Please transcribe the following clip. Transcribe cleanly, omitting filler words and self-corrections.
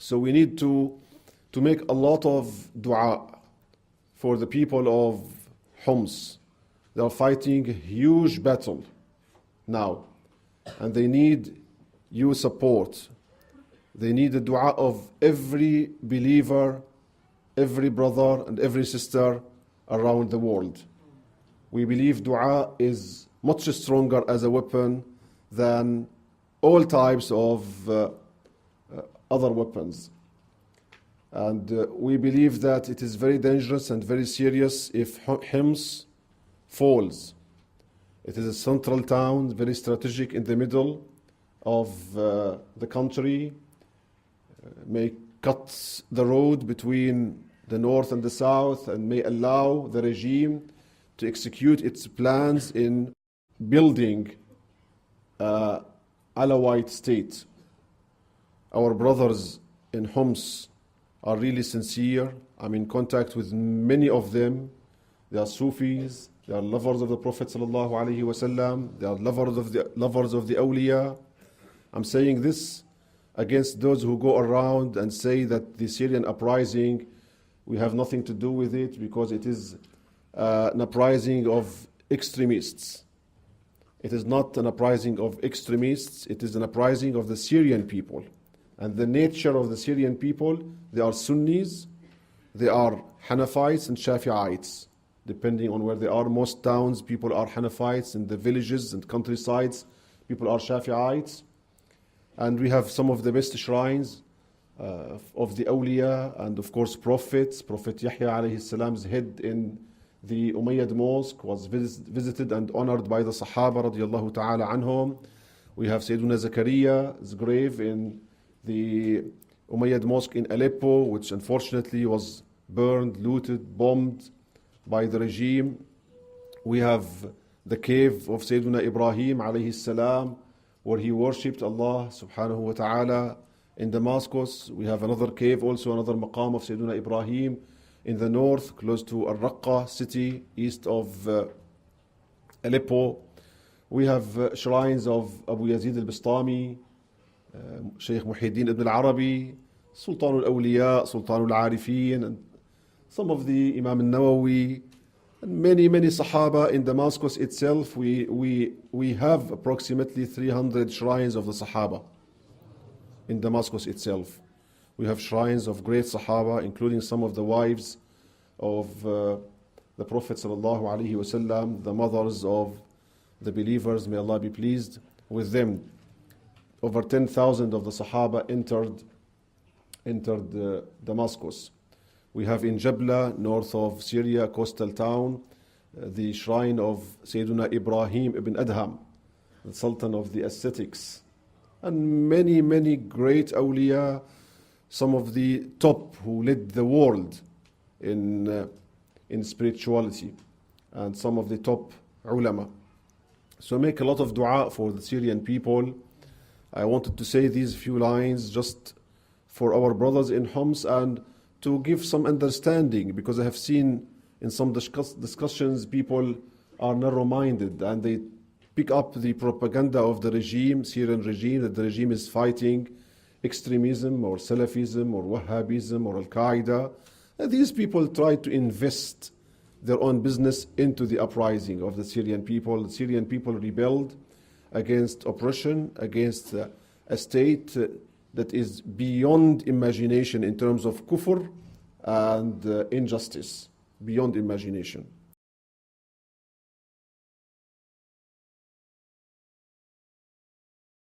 So we need to make a lot of dua for the people of Homs. They are fighting a huge battle now, and they need your support. They need the dua of every believer, every brother and every sister around the world. We believe dua is much stronger as a weapon than all types of other weapons. And we believe that it is very dangerous and very serious if Homs falls. It is a central town, very strategic in the middle of the country, may cut the road between the north and the south, and may allow the regime to execute its plans in building Alawite state. Our brothers in Homs are really sincere. I'm in contact with many of them. They are Sufis, they are lovers of the Prophet sallallahu alaihi wasallam, they are lovers of the awliya. I'm saying this against those who go around and say that the Syrian uprising, we have nothing to do with it because it is an uprising of extremists. It is not an uprising of extremists, it is an uprising of the Syrian people. And the nature of the Syrian people, they are Sunnis, they are Hanafites and Shafi'ites, depending on where they are. Most towns, people are Hanafites. In the villages and countrysides, people are Shafi'ites. And we have some of the best shrines of the awliya and of course prophets. Prophet Yahya alayhi salam's head in the Umayyad mosque was visited and honored by the Sahaba radiallahu ta'ala anhum. We have Sayyiduna Zakariya's grave in the Umayyad mosque in Aleppo, which unfortunately was burned, looted, bombed by the regime. We have the cave of Sayyiduna Ibrahim alayhi salam, where he worshipped Allah subhanahu wa ta'ala in Damascus. We have another cave, also another maqam of Sayyiduna Ibrahim in the north, close to Al-Raqqa city, east of Aleppo. We have shrines of Abu Yazid al-Bistami, Shaykh Muhyiddin ibn al-Arabi, Sultan al-Awliya, Sultan al-Arifin, and some of the Imam al-Nawawi, and many Sahaba in Damascus itself. We have approximately 300 shrines of the Sahaba in Damascus itself. We have shrines of great Sahaba, including some of the wives of the Prophet sallallahu alaihi wasallam, the mothers of the believers, may Allah be pleased with them. Over 10,000 of the Sahaba entered Damascus. We have in Jabla, north of Syria, coastal town, the shrine of Sayyiduna Ibrahim ibn Adham, the Sultan of the ascetics, and many great awliya, some of the top who led the world in spirituality, and some of the top ulama. So make a lot of dua for the Syrian people. I wanted to say these few lines just for our brothers in Homs and to give some understanding, because I have seen in some discussions people are narrow-minded and they pick up the propaganda of the regime, Syrian regime, that the regime is fighting extremism or Salafism or Wahhabism or Al-Qaeda. And these people try to invest their own business into the uprising of the Syrian people. The Syrian people rebelled against oppression, against a state that is beyond imagination in terms of kufr and injustice, beyond imagination.